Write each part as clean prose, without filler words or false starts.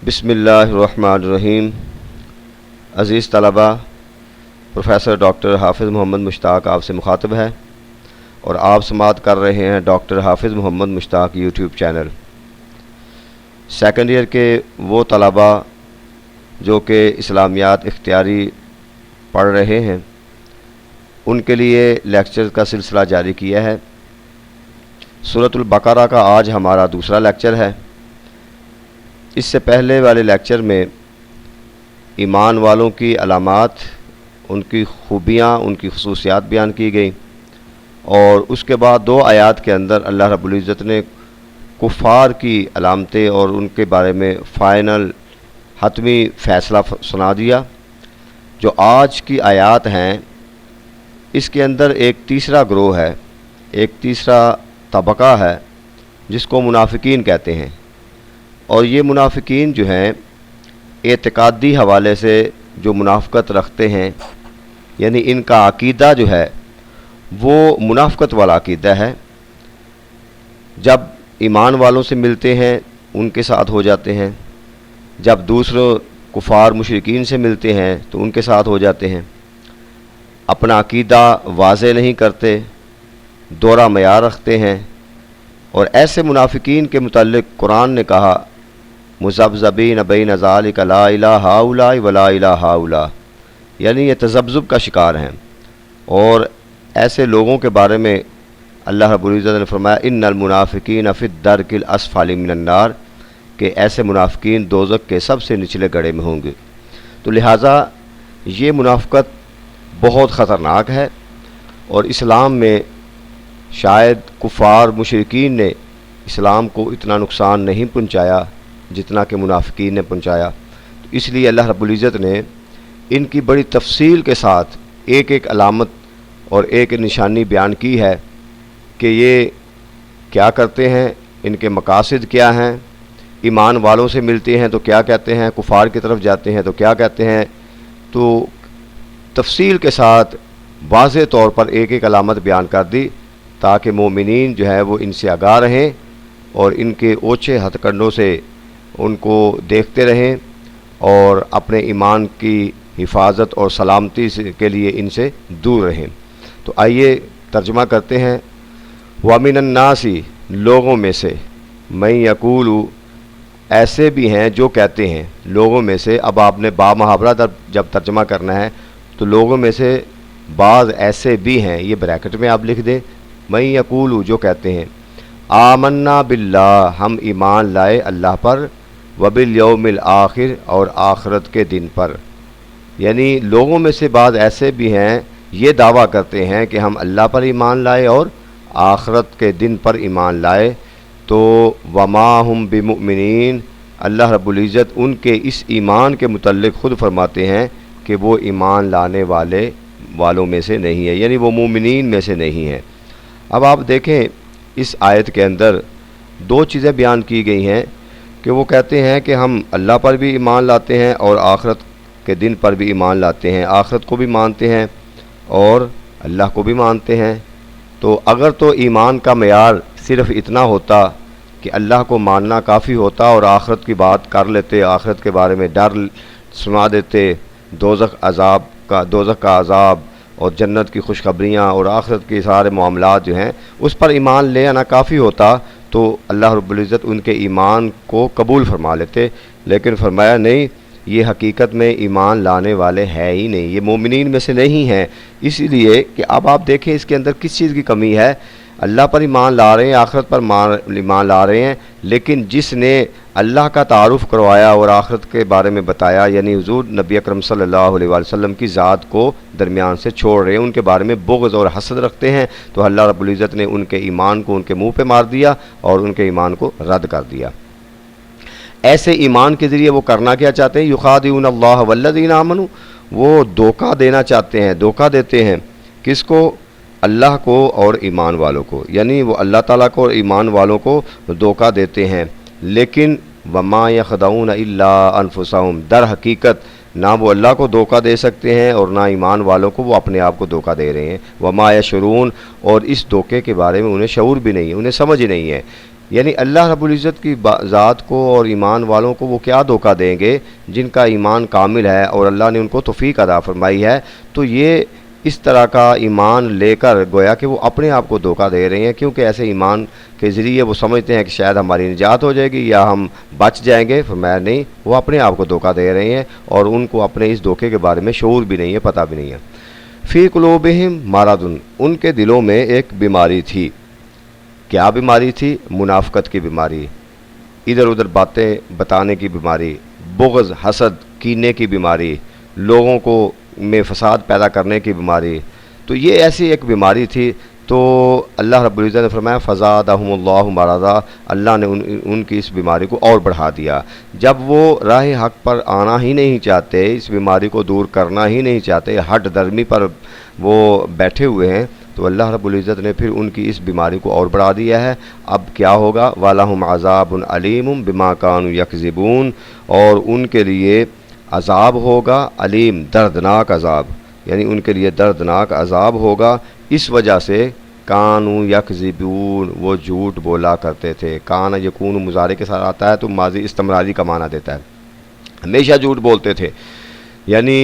بسم اللہ الرحمن الرحیم۔ عزیز طلبہ، پروفیسر ڈاکٹر حافظ محمد مشتاق آپ سے مخاطب ہے اور آپ سماعت کر رہے ہیں ڈاکٹر حافظ محمد مشتاق یوٹیوب چینل۔ سیکنڈ ایئر کے وہ طلبہ جو کہ اسلامیات اختیاری پڑھ رہے ہیں ان کے لیے لیکچر کا سلسلہ جاری کیا ہے۔ سورۃ البقرہ کا آج ہمارا دوسرا لیکچر ہے۔ اس سے پہلے والے لیکچر میں ایمان والوں کی علامات، ان کی خوبیاں، ان کی خصوصیات بیان کی گئی، اور اس کے بعد 2 آیات کے اندر اللہ رب العزت نے کفار کی علامتیں اور ان کے بارے میں فائنل حتمی فیصلہ سنا دیا۔ جو آج کی آیات ہیں اس کے اندر ایک تیسرا گروہ ہے، ایک تیسرا طبقہ ہے جس کو منافقین کہتے ہیں، اور یہ منافقین جو ہیں اعتقادی حوالے سے جو منافقت رکھتے ہیں، یعنی ان کا عقیدہ جو ہے وہ منافقت والا عقیدہ ہے۔ جب ایمان والوں سے ملتے ہیں ان کے ساتھ ہو جاتے ہیں، جب دوسروں کفار مشرکین سے ملتے ہیں تو ان کے ساتھ ہو جاتے ہیں، اپنا عقیدہ واضح نہیں کرتے، دوہرا معیار رکھتے ہیں، اور ایسے منافقین کے متعلق قرآن نے کہا مذبذبین بین ذالک لا الہ ہؤلاء ولا الہ ہؤلاء، یعنی یہ تذبذب کا شکار ہیں۔ اور ایسے لوگوں کے بارے میں اللہ رب العزت نے فرمایا ان المنافقین فی الدرک الاسفل من النار، کہ ایسے منافقین دوزخ کے سب سے نچلے گڑھے میں ہوں گے۔ تو لہٰذا یہ منافقت بہت خطرناک ہے، اور اسلام میں شاید کفار مشرکین نے اسلام کو اتنا نقصان نہیں پہنچایا جتنا کہ منافقین نے پہنچایا۔ تو اس لیے اللہ رب العزت نے ان کی بڑی تفصیل کے ساتھ ایک ایک علامت اور ایک نشانی بیان کی ہے کہ یہ کیا کرتے ہیں، ان کے مقاصد کیا ہیں، ایمان والوں سے ملتے ہیں تو کیا کہتے ہیں، کفار کی طرف جاتے ہیں تو کیا کہتے ہیں۔ تو تفصیل کے ساتھ واضح طور پر ایک ایک علامت بیان کر دی تاکہ مومنین جو ہے وہ ان سے آگاہ رہیں اور ان کے اوچھے ہتھ کنڈوں سے ان کو دیکھتے رہیں اور اپنے ایمان کی حفاظت اور سلامتی کے لیے ان سے دور رہیں۔ تو آئیے ترجمہ کرتے ہیں۔ وَمِنَ النَّاسِ، لوگوں میں سے، مَن یقول، ایسے بھی ہیں جو کہتے ہیں، لوگوں میں سے۔ اب آپ نے با محاورہ جب ترجمہ کرنا ہے تو لوگوں میں سے بعض ایسے بھی ہیں، یہ بریکٹ میں آپ لکھ دیں، مَن یقول، جو کہتے ہیں، آمنا باللہ، ہم ایمان لائے اللہ پر، وبالیوم الآخر، اور آخرت کے دن پر۔ یعنی لوگوں میں سے بعض ایسے بھی ہیں یہ دعویٰ کرتے ہیں کہ ہم اللہ پر ایمان لائے اور آخرت کے دن پر ایمان لائے۔ تو وما ہم بمؤمنین، اللہ رب العزت ان کے اس ایمان کے متعلق خود فرماتے ہیں کہ وہ ایمان لانے والوں میں سے نہیں ہے، یعنی وہ مومنین میں سے نہیں ہے۔ اب آپ دیکھیں اس آیت کے اندر 2 چیزیں بیان کی گئی ہیں کہ وہ کہتے ہیں کہ ہم اللہ پر بھی ایمان لاتے ہیں اور آخرت کے دن پر بھی ایمان لاتے ہیں، آخرت کو بھی مانتے ہیں اور اللہ کو بھی مانتے ہیں۔ تو اگر تو ایمان کا معیار صرف اتنا ہوتا کہ اللہ کو ماننا کافی ہوتا اور آخرت کی بات کر لیتے، آخرت کے بارے میں ڈر سنا دیتے، دوزخ کا عذاب اور جنت کی خوشخبریاں اور آخرت کے سارے معاملات جو ہیں اس پر ایمان لے آنا کافی ہوتا تو اللہ رب العزت ان کے ایمان کو قبول فرما لیتے، لیکن فرمایا نہیں، یہ حقیقت میں ایمان لانے والے ہیں ہی نہیں، یہ مومنین میں سے نہیں ہیں۔ اسی لیے کہ اب آپ دیکھیں اس کے اندر کس چیز کی کمی ہے۔ اللہ پر ایمان لا رہے ہیں، آخرت پر ایمان لا رہے ہیں، لیکن جس نے اللہ کا تعارف کروایا اور آخرت کے بارے میں بتایا، یعنی حضور نبی اکرم صلی اللہ علیہ وآلہ وسلم کی ذات کو درمیان سے چھوڑ رہے ہیں، ان کے بارے میں بغض اور حسد رکھتے ہیں، تو اللہ رب العزت نے ان کے ایمان کو ان کے منہ پہ مار دیا اور ان کے ایمان کو رد کر دیا۔ ایسے ایمان کے ذریعے وہ کرنا کیا چاہتے ہیں، یخادعون اللہ والذین آمنوا، وہ دھوکہ دینا چاہتے ہیں، دھوکہ دیتے ہیں کس کو؟ اللہ کو اور ایمان والوں کو، یعنی وہ اللہ تعالیٰ کو اور ایمان والوں کو دھوکہ دیتے ہیں، لیکن وما یخدعون الا انفسہم، در حقیقت نہ وہ اللہ کو دھوکہ دے سکتے ہیں اور نہ ایمان والوں کو، وہ اپنے آپ کو دھوکہ دے رہے ہیں۔ وما یشعرون، اور اس دھوکے کے بارے میں انہیں شعور بھی نہیں ہے، انہیں سمجھ ہی نہیں ہے یعنی اللہ رب العزت کی ذات کو اور ایمان والوں کو وہ کیا دھوکہ دیں گے جن کا ایمان کامل ہے اور اللہ نے ان کو توفیق عطا فرمائی ہے. تو یہ اس طرح کا ایمان لے کر گویا کہ وہ اپنے آپ کو دھوکہ دے رہے ہیں، کیونکہ ایسے ایمان کے ذریعے وہ سمجھتے ہیں کہ شاید ہماری نجات ہو جائے گی یا ہم بچ جائیں گے. فرمایا نہیں، وہ اپنے آپ کو دھوکہ دے رہے ہیں اور ان کو اپنے اس دھوکے کے بارے میں شعور بھی نہیں ہے، پتہ بھی نہیں ہے. فی قلوبہم مرض، ان کے دلوں میں ایک بیماری تھی. کیا بیماری تھی؟ منافقت کی بیماری، ادھر ادھر باتیں بتانے کی بیماری، بغض، حسد، کینے کی بیماری، لوگوں کو میں فساد پیدا کرنے کی بیماری. تو یہ ایسی ایک بیماری تھی. تو اللہ رب العزت نے فرمایا فزادہم اللہ مرضا، اللہ نے ان کی اس بیماری کو اور بڑھا دیا. جب وہ راہ حق پر آنا ہی نہیں چاہتے، اس بیماری کو دور کرنا ہی نہیں چاہتے، ہٹ درمی پر وہ بیٹھے ہوئے ہیں، تو اللہ رب العزت نے پھر ان کی اس بیماری کو اور بڑھا دیا ہے. اب کیا ہوگا؟ وَلَهُمْ عَذَابٌ عَلِيمٌ بِمَا كَانُوا يَكْذِبُونَ، اور ان کے لیے عذاب ہوگا علیم، دردناک عذاب، یعنی ان کے لیے دردناک عذاب ہوگا اس وجہ سے کانوا یکذبون، وہ جھوٹ بولا کرتے تھے. کان یکون مضارع کے ساتھ آتا ہے تو ماضی استمراری کا معنی دیتا ہے، ہمیشہ جھوٹ بولتے تھے، یعنی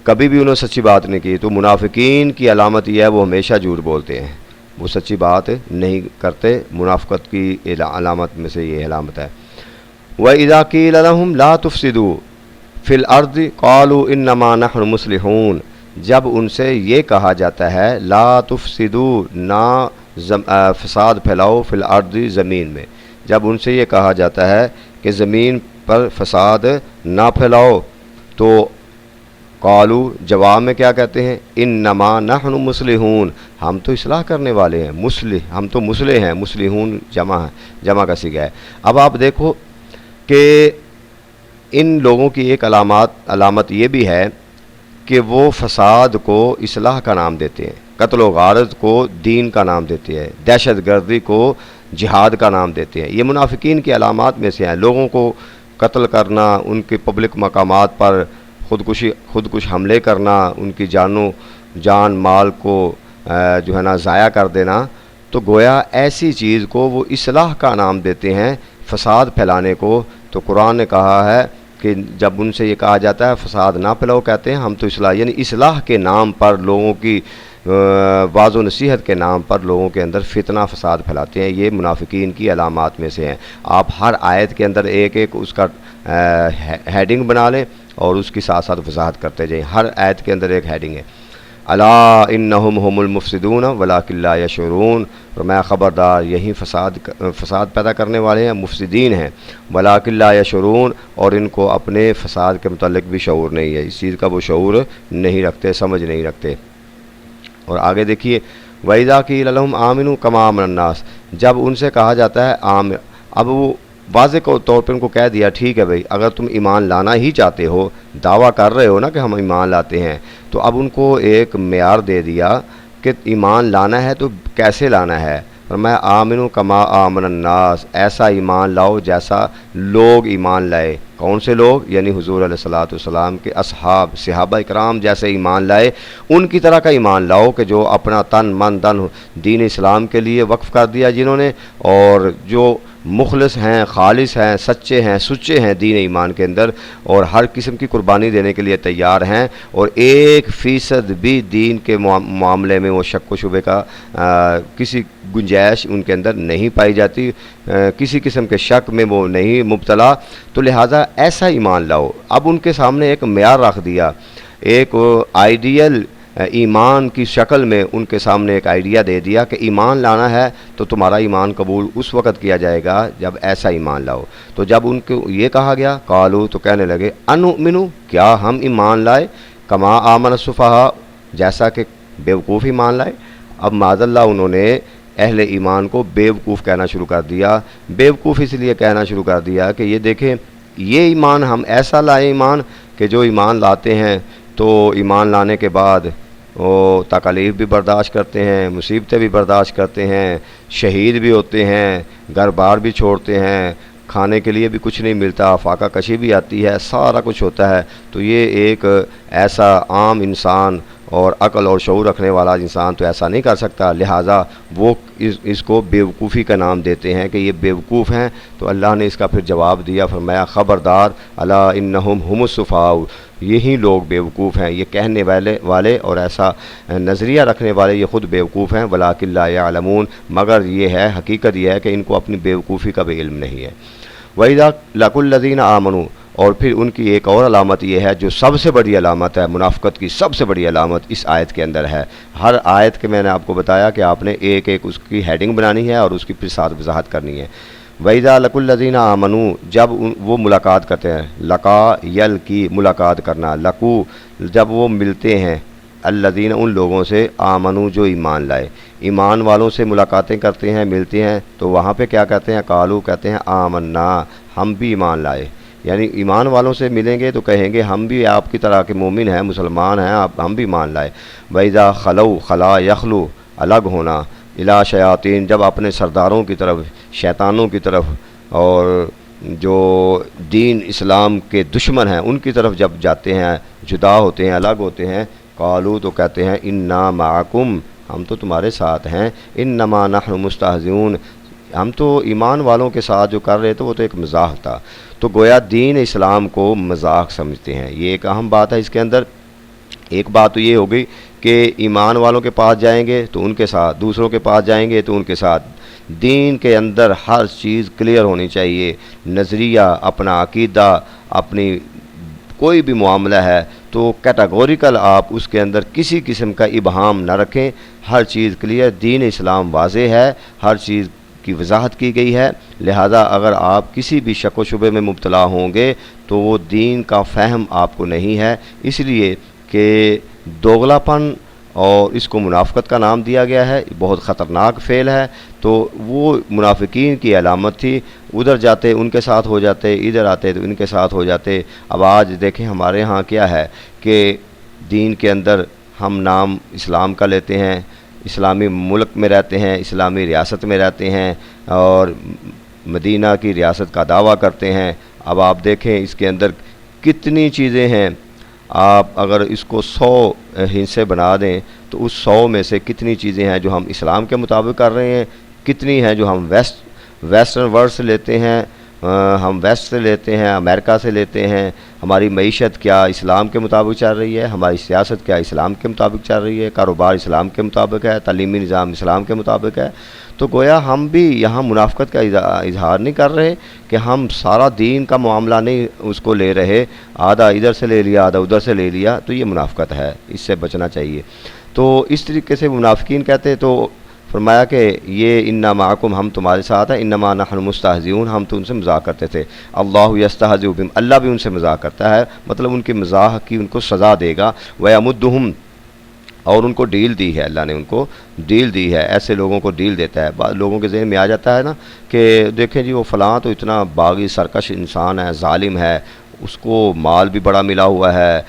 کبھی بھی انہوں نے سچی بات نہیں کی. تو منافقین کی علامت یہ ہے وہ ہمیشہ جھوٹ بولتے ہیں، وہ سچی بات نہیں کرتے. منافقت کی علامت میں سے یہ علامت ہے. وَإِذَا قِيلَ لَهُمْ لَا تُفْسِدُوا فِي الْأَرْضِ قَالُوا إِنَّمَا نَحْنُ مُصْلِحُونَ، جب ان سے یہ کہا جاتا ہے لا تفسدوا، نہ فساد پھیلاؤ، فی الارض، زمین میں، جب ان سے یہ کہا جاتا ہے کہ زمین پر فساد نہ پھیلاؤ، تو قالو، جواب میں کیا کہتے ہیں؟ انما نحن مصلحون، ہم تو اصلاح کرنے والے ہیں، مصلح، ہم تو مصلح ہیں. مصلحون جمع ہے، جمع کا صیغہ ہے. اب آپ دیکھو کہ ان لوگوں کی ایک علامت یہ بھی ہے کہ وہ فساد کو اصلاح کا نام دیتے ہیں، قتل و غارت کو دین کا نام دیتے ہیں، دہشت گردی کو جہاد کا نام دیتے ہیں. یہ منافقین کی علامات میں سے ہیں. لوگوں کو قتل کرنا، ان کے پبلک مقامات پر خودکش حملے کرنا، ان کی جان مال کو جو ہے نا ضائع کر دینا. تو گویا ایسی چیز کو وہ اصلاح کا نام دیتے ہیں، فساد پھیلانے کو. تو قرآن نے کہا ہے کہ جب ان سے یہ کہا جاتا ہے فساد نہ پھیلاؤ، کہتے ہیں ہم تو اصلاح، یعنی اصلاح کے نام پر، لوگوں کی واعظ و نصیحت کے نام پر لوگوں کے اندر فتنہ فساد پھیلاتے ہیں. یہ منافقین کی علامات میں سے ہیں. آپ ہر آیت کے اندر ایک ایک اس کا ہیڈنگ بنا لیں اور اس کی ساتھ ساتھ وضاحت کرتے جائیں. ہر آیت کے اندر ایک ہیڈنگ ہے. الا انہم هم المفسدون ولکن لا یشعرون، فرمایا خبردار، یہی فساد پیدا کرنے والے ہیں، مفسدین ہیں. ولکن لا یشعرون، اور ان کو اپنے فساد کے متعلق بھی شعور نہیں ہے، اس چیز کا وہ شعور نہیں رکھتے، سمجھ نہیں رکھتے. اور آگے دیکھیے وَإِذَا قِيلَ لَهُمْ آمِنُوا كَمَا آمَنَ النَّاسُ، جب ان سے کہا جاتا ہے اب وہ واضح طور پہ ان کو کہہ دیا ٹھیک ہے بھائی، اگر تم ایمان لانا ہی چاہتے ہو، دعویٰ کر رہے ہو نا کہ ہم ایمان لاتے ہیں، تو اب ان کو ایک معیار دے دیا کہ ایمان لانا ہے تو کیسے لانا ہے. فرمایا آمنوا کما آمن الناس، ایسا ایمان لاؤ جیسا لوگ ایمان لائے. کون سے لوگ؟ یعنی حضور علیہ الصلوۃ والسلام کے اصحاب، صحابہ اکرام جیسے ایمان لائے، ان کی طرح کا ایمان لاؤ کہ جو اپنا تن من دن دین اسلام کے لیے وقف کر دیا جنہوں نے، اور جو مخلص ہیں، خالص ہیں، سچے ہیں، سچے ہیں دین ایمان کے اندر، اور ہر قسم کی قربانی دینے کے لیے تیار ہیں، اور 1% بھی دین کے معاملے میں وہ شک و شبے کا کسی گنجائش ان کے اندر نہیں پائی جاتی، کسی قسم کے شک میں وہ نہیں مبتلا. تو لہٰذا ایسا ایمان لاؤ. اب ان کے سامنے ایک معیار رکھ دیا، ایک آئیڈیل ایمان کی شکل میں ان کے سامنے ایک آئیڈیا دے دیا کہ ایمان لانا ہے تو تمہارا ایمان قبول اس وقت کیا جائے گا جب ایسا ایمان لاؤ. تو جب ان کو یہ کہا گیا قالو، تو کہنے لگے انؤمنو، کیا ہم ایمان لائے، کما آمن السفہاء، جیسا کہ بیوقوف ایمان لائے. اب معاذ اللہ انہوں نے اہل ایمان کو بیوقوف کہنا شروع کر دیا. بیوقوف اس لیے کہنا شروع کر دیا کہ یہ دیکھیں، یہ ایمان ہم ایسا لائے ایمان کہ جو ایمان لاتے ہیں تو ایمان لانے کے بعد وہ تکالیف بھی برداشت کرتے ہیں، مصیبتیں بھی برداشت کرتے ہیں، شہید بھی ہوتے ہیں، گھر بار بھی چھوڑتے ہیں، کھانے کے لیے بھی کچھ نہیں ملتا، فاقہ کشی بھی آتی ہے، سارا کچھ ہوتا ہے. تو یہ ایک ایسا عام انسان اور عقل اور شعور رکھنے والا انسان تو ایسا نہیں کر سکتا، لہٰذا وہ اس کو بیوقوفی کا نام دیتے ہیں کہ یہ بیوقوف ہیں۔ تو اللہ نے اس کا پھر جواب دیا، فرمایا خبردار الا انہم ہم السفہاء، یہی لوگ بیوقوف ہیں، یہ کہنے والے اور ایسا نظریہ رکھنے والے یہ خود بیوقوف ہیں، ولکن لا یعلمون، مگر یہ ہے حقیقت یہ ہے کہ ان کو اپنی بیوقوفی کا بھی علم نہیں ہے۔ وَإِذَا لَقُوا الَّذِينَ آمَنُوا، اور پھر ان کی ایک اور علامت یہ ہے جو سب سے بڑی علامت ہے، منافقت کی سب سے بڑی علامت اس آیت کے اندر ہے۔ ہر آیت کے میں نے آپ کو بتایا کہ آپ نے ایک ایک اس کی ہیڈنگ بنانی ہے اور اس کی پھر ساتھ وضاحت کرنی ہے۔ وَإِذَا لَقُوا الَّذِينَ آمَنُوا، جب وہ ملاقات کرتے ہیں، لقا یل کی ملاقات کرنا، لقو جب وہ ملتے ہیں، الذین ان لوگوں سے، آمنو جو ایمان لائے، ایمان والوں سے ملاقاتیں کرتے ہیں، ملتے ہیں، تو وہاں پہ کیا کہتے ہیں؟ قالو کہتے ہیں آمنا، ہم بھی ایمان لائے، یعنی ایمان والوں سے ملیں گے تو کہیں گے ہم بھی آپ کی طرح کے مومن ہیں، مسلمان ہیں، ہم بھی ایمان لائے۔ وَإِذَا خَلَوْا خلا یخلو، الگ ہونا، الی شیاطین، جب اپنے سرداروں کی طرف، شیطانوں کی طرف، اور جو دین اسلام کے دشمن ہیں ان کی طرف جب جاتے ہیں، جدا ہوتے ہیں، الگ ہوتے ہیں، قالو تو کہتے ہیں انا معکم، ہم تو تمہارے ساتھ ہیں، انما نحن مستہزئون، ہم تو ایمان والوں کے ساتھ جو کر رہے تھے وہ تو ایک مزاح تھا۔ تو گویا دین اسلام کو مذاق سمجھتے ہیں، یہ ایک اہم بات ہے اس کے اندر۔ ایک بات تو یہ ہوگی کہ ایمان والوں کے پاس جائیں گے تو ان کے ساتھ، دوسروں کے پاس جائیں گے تو ان کے ساتھ، دین کے اندر ہر چیز کلیئر ہونی چاہیے، نظریہ، اپنا عقیدہ، اپنی کوئی بھی معاملہ ہے تو کیٹاگوریکل آپ اس کے اندر کسی قسم کا ابہام نہ رکھیں، ہر چیز کلیئر، دین اسلام واضح ہے، ہر چیز کی وضاحت کی گئی ہے، لہذا اگر آپ کسی بھی شک و شبے میں مبتلا ہوں گے تو وہ دین کا فہم آپ کو نہیں ہے، اس لیے کہ دوغلا پن اور اس کو منافقت کا نام دیا گیا ہے، بہت خطرناک فعل ہے، تو وہ منافقین کی علامت تھی، ادھر جاتے ان کے ساتھ ہو جاتے، ادھر آتے تو ان کے ساتھ ہو جاتے۔ اب آج دیکھیں ہمارے ہاں کیا ہے کہ دین کے اندر ہم نام اسلام کا لیتے ہیں، اسلامی ملک میں رہتے ہیں، اسلامی ریاست میں رہتے ہیں اور مدینہ کی ریاست کا دعویٰ کرتے ہیں۔ اب آپ دیکھیں اس کے اندر کتنی چیزیں ہیں، آپ اگر اس کو 100 حصے بنا دیں تو اس 100 میں سے کتنی چیزیں ہیں جو ہم اسلام کے مطابق کر رہے ہیں، کتنی ہیں جو ہم ویسٹرن ورلڈ سے لیتے ہیں، ہم ویسٹ سے لیتے ہیں، امریکہ سے لیتے ہیں۔ ہماری معیشت کیا اسلام کے مطابق چل رہی ہے، ہماری سیاست کیا اسلام کے مطابق چل رہی ہے، کاروبار اسلام کے مطابق ہے، تعلیمی نظام اسلام کے مطابق ہے۔ تو گویا ہم بھی یہاں منافقت کا اظہار نہیں کر رہے کہ ہم سارا دین کا معاملہ نہیں اس کو لے رہے، آدھا ادھر سے لے لیا، آدھا ادھر سے لے لیا، تو یہ منافقت ہے، اس سے بچنا چاہیے۔ تو اس طریقے سے منافقین کہتے تو فرمایا کہ یہ انا معکم، ہم تمہارے ساتھ ہیں، انما نحن مستہزئون، ہم تو ان سے مذاق کرتے تھے، اللہ یستہزئ بہم، اللہ بھی ان سے مذاق کرتا ہے، مطلب ان کے مزاح کی ان کو سزا دے گا، ویمدہم، اور ان کو ڈیل دی ہے، اللہ نے ان کو ڈیل دی ہے، ایسے لوگوں کو ڈیل دیتا ہے۔ بعض لوگوں کے ذہن میں آ جاتا ہے نا کہ دیکھیں جی وہ فلاں تو اتنا باغی سرکش انسان ہے، ظالم ہے، اس کو مال بھی بڑا ملا ہوا ہے،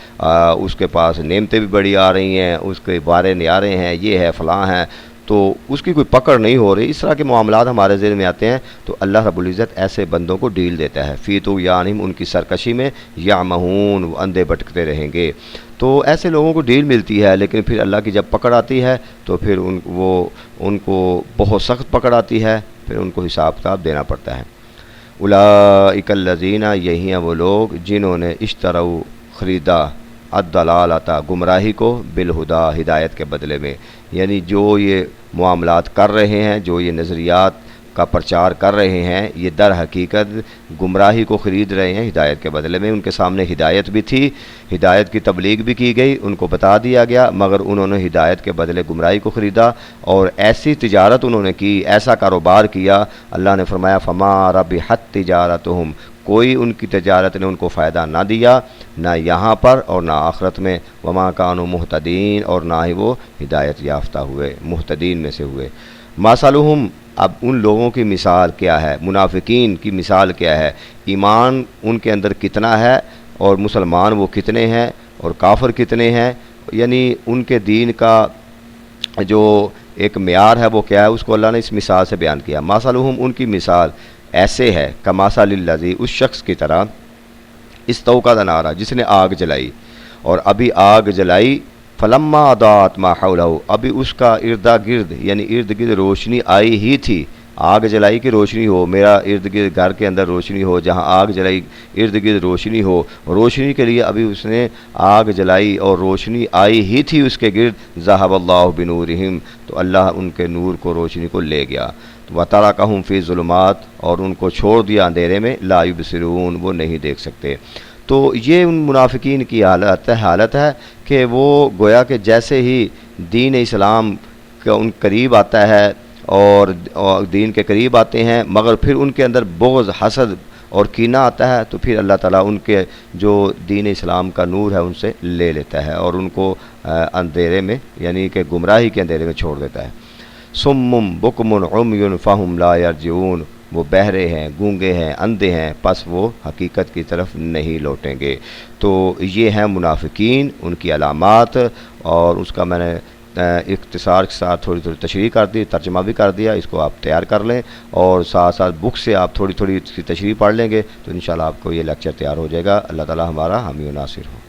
اس کے پاس نعمتیں بھی بڑی آ رہی ہیں، اس کے بارے نہیں آ رہے ہیں، یہ ہے فلاں ہے، تو اس کی کوئی پکڑ نہیں ہو رہی، اس طرح کے معاملات ہمارے ذہن میں آتے ہیں، تو اللہ رب العزت ایسے بندوں کو ڈیل دیتا ہے، فی طغیانہم، ان کی سرکشی میں، یعمہون، وہ اندھے بھٹکتے رہیں گے۔ تو ایسے لوگوں کو ڈیل ملتی ہے، لیکن پھر اللہ کی جب پکڑ آتی ہے تو پھر ان کو بہت سخت پکڑ آتی ہے، پھر ان کو حساب کتاب دینا پڑتا ہے۔ اولئک الذین، یہی ہیں وہ لوگ جنہوں نے اشتروا، خریدا، الضلالۃ، گمراہی کو، بالہدیٰ، ہدایت کے بدلے میں، یعنی جو یہ معاملات کر رہے ہیں، جو یہ نظریات کا پرچار کر رہے ہیں، یہ در حقیقت گمراہی کو خرید رہے ہیں ہدایت کے بدلے میں۔ ان کے سامنے ہدایت بھی تھی، ہدایت کی تبلیغ بھی کی گئی، ان کو بتا دیا گیا، مگر انہوں نے ہدایت کے بدلے گمراہی کو خریدا، اور ایسی تجارت انہوں نے کی، ایسا کاروبار کیا، اللہ نے فرمایا فما ربحت تجارتہم، کوئی ان کی تجارت نے ان کو فائدہ نہ دیا، نہ یہاں پر اور نہ آخرت میں، وما کانوا مہتدین، اور نہ ہی وہ ہدایت یافتہ ہوئے، مہتدین میں سے ہوئے۔ مثلہم، اب ان لوگوں کی مثال کیا ہے، منافقین کی مثال کیا ہے، ایمان ان کے اندر کتنا ہے اور مسلمان وہ کتنے ہیں اور کافر کتنے ہیں، یعنی ان کے دین کا جو ایک معیار ہے وہ کیا ہے، اس کو اللہ نے اس مثال سے بیان کیا۔ مثلہم، ان کی مثال ایسے ہے، کمثل الذی، اس شخص کی طرح، استوقد نارا، جس نے آگ جلائی، اور ابھی آگ جلائی فلما اضاءت ما حولہ، ابھی اس کا اردا گرد یعنی ارد گرد روشنی آئی ہی تھی، آگ جلائی کی روشنی ہو، میرا ارد گرد گھر کے اندر روشنی ہو، جہاں آگ جلائی ارد گرد روشنی ہو، روشنی کے لیے ابھی اس نے آگ جلائی اور روشنی آئی ہی تھی اس کے گرد، ذہب اللہ بنورہم، تو اللہ ان کے نور کو، روشنی کو لے گیا، وترکہم فی ظلمات، اور ان کو چھوڑ دیا اندھیرے میں، لا یبصرون، وہ نہیں دیکھ سکتے۔ تو یہ ان منافقین کی حالت ہے کہ وہ گویا کہ جیسے ہی دین اسلام کا ان قریب آتا ہے اور دین کے قریب آتے ہیں، مگر پھر ان کے اندر بغض، حسد اور کینہ آتا ہے، تو پھر اللہ تعالیٰ ان کے جو دین اسلام کا نور ہے ان سے لے لیتا ہے اور ان کو اندھیرے میں یعنی کہ گمراہی کے اندھیرے میں چھوڑ دیتا ہے۔ سم بکم عمی فہم لا یرجعون، وہ بہرے ہیں، گونگے ہیں، اندھے ہیں، پس وہ حقیقت کی طرف نہیں لوٹیں گے۔ تو یہ ہیں منافقین، ان کی علامات، اور اس کا میں نے اختصار کے ساتھ تھوڑی تشریح کر دی، ترجمہ بھی کر دیا، اس کو آپ تیار کر لیں اور ساتھ ساتھ بک سے آپ تھوڑی اس کی تشریح پڑھ لیں گے تو انشاءاللہ آپ کو یہ لیکچر تیار ہو جائے گا۔ اللہ تعالی ہمارا حامی و ناصر ہو۔